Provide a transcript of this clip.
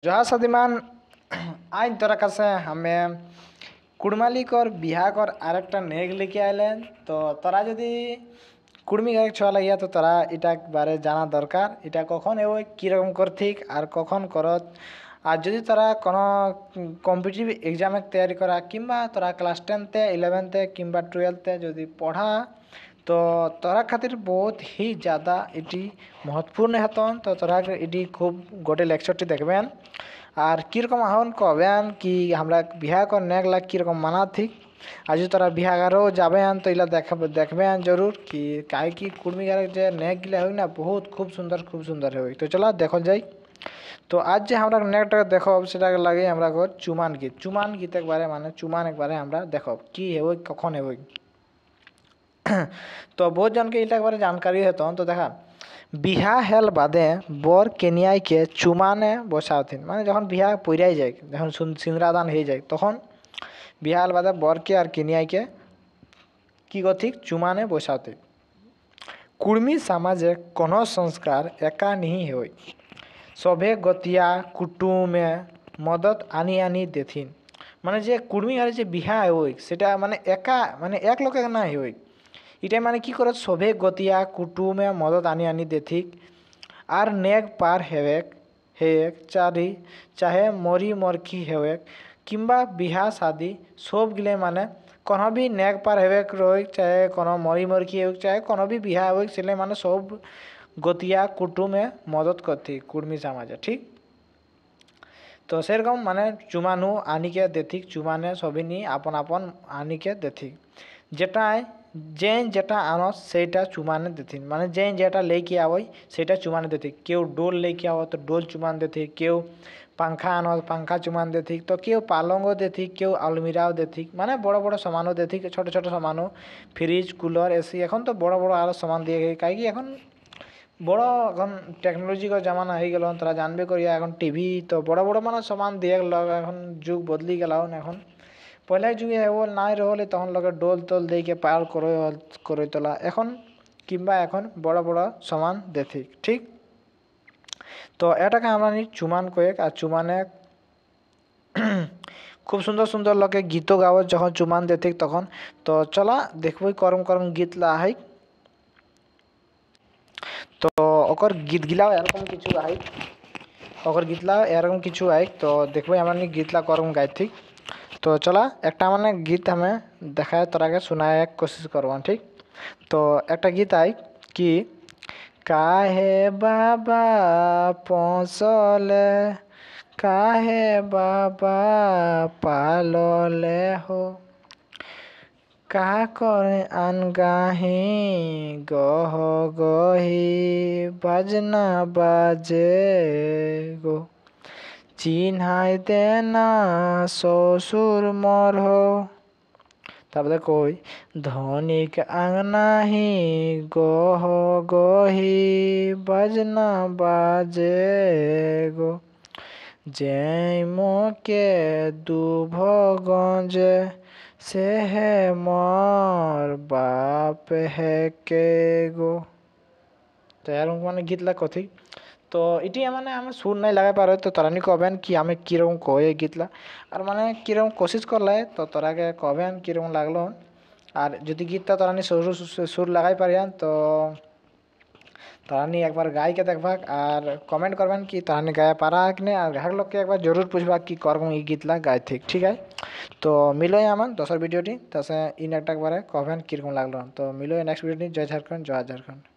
जहाँ सदीमान आज तोरा कसे हमें कुड़माली कर बिहा कर आरेकटा नेग लेके आइलें तो तोरा यदि कुड़मी गायक छुआ लगिया तो तोरा इटा बारे जाना दरकार इटा कखन एवो किरकम करथिक और कखन करत আর যদি তোরা কোনো কম্পিটিটিভ এক্সামে তৈরি করা কিংবা তোরা ক্লাস 10তে 11তে কিংবা 12তে যদি পড়া তো তোরা খাतिर बहुत ही ज़्यादा इटी महत्वपूर्ण हतन तो তোরা इटी खूब गोटे लेक्चरटी देखबेन আর কীরকম আহন কবেন কি আমরা বিহা কর নেগলা কীরকম মানা ঠিক আর যদি তোরা বিহাগারও যাবেন তো এগুলা দেখবেন জরুর কি কাই কি কুর্মি গারে যে নেগগুলা হয় না বহুত খুব সুন্দর হয় তো চলো দেখো যাই তো आज যে আমরা নেকটা দেখো সেটাকে লাগে আমরা চুমান গীত একবারে মানে চুমান একবারে আমরা দেখো কি হবে কখন হবে তো বহুত জনকে এটা একবারে জানকারি হতো তো দেখা বিহা হেল বাদে বর কেনিয়াইকে চুমানে বসাওতিন মানে যখন বিহা পইরাই যায় যখন সিন্দরাদান হয়ে যায় তখন বিহা হেল বাদে বরকে আর কেনিয়াইকে কি গথিক চুমানে বসাওতে কুর্মি সমাজে কোনো সংস্কার একা नहीं হয় सभे गतिया कुटुमे मदद आनी आनी देथिन মানে যে কুর্মি ঘরে যে বিহা হয় সেটা মানে একা মানে এক লোকে না হয় এটা মানে কি করে সভে গতিয়া কুটুমে মদত আনি আনি দেথিক আর নেক পার হেবেক চারি চাহে মরি মরকি হেবেক কিংবা বিহা শাদি সবগুলো মানে কোনো भी নেক পার হেবেক রই চাহে কোনো মরি মরকি হোক চাহে কোনো भी বিহা হোক সেলে মানে সব গতিয়া কুটুমে মদত করতে কুর্মি সমাজে ঠিক তো সেরকম মানে চুমানু আনিকে দেথিক চুমানে সবিনি আপন আপন আনিকে দেথিক যেটাই যেটা আনস সেইটা চুমানে দেথিন মানে যেটা লেকে आवई সেটা চুমানে দেথিক কেউ ডোল লেকে আও তো ডোল চুমান দেথিক কেউ পাংখা আনস পাংখা চুমান দেথিক তো কেউ পালঙ্গও দেথিক কেউ আলমিরাও দেথিক মানে বড় বড় সামানও দেথিক ছোট ছোট সামানও ফ্রিজ কুলার এসি এখন তো বড় বড় আরো সামান দিয়ে কাই কি এখন বড় এখন টেকনোলজির জামানা হয়ে গেল তোরা জানবে করিয়া এখন টিভি তো বড় বড় মানে সামান দিয়ে এখন যুগ বদলি গেল এখন পহলে যুগে এমন নাই রহলে তখন লোকে ডোল তোল দিয়ে পার করে তোলা এখন কিংবা এখন বড় বড় সামান দেথি ঠিক তো এটাকে আমরা নি চুমান কয়েক আর চুমানে খুব সুন্দর লোকে গীত গাওয়া যখন চুমান দেথি তখন তো চলা দেখবই করম গীত লা হয় তো ওকর গীতগুলাও এরকম কিছু আই তো দেখবই আমরা গীতলা করম গাইথি তো চলা একটা মানে গীত আমি দেখায় তোরাকে শোনায় কোशिश করব ঠিক তো একটা গীত আই কি কাহে বাবা পৌঁছলে কাহে বাবা পাললে হো কা করে আনগাহি গহ গহি বাজনা বাজে গো চিন্হাই দে না শ্বশুর মর হো তারপরে কই ধনিক আংনাহি গহ গহি বাজনা বাজে গো যেই মোকে দুভ গঞ্জে से है मोर बाप है के गो তো এরকম মানে গীতলা কথি তো এটি মানে আমি সুর নাই লাগাই পারে তো তারা নি কবেন কি আমি কীরকম কই গীতলা আর মানে কীরকম কোশিশ করলে তো তোরাকে কবেন কীরকম লাগলো আর যদি গীতটা তোরা নি সুর লাগাই পারিয়ান তো তারা একবার গাইকে দেখবাক আর কমেন্ট করবেন কি তারা গায়ে পারা कि नहीं আর গ্রাহক লোককে একবার জরুর পুছবা কি করম এই গীতলা গাই ঠিক আছে তো মিলোই আমার দশর ভিডিওটি তাছে ইন একটা একবারে কমেন্ট কীরকম লাগলো তো মিলোই নেক্সট ভিডিওটি জয় ঝাড়খণ্ড।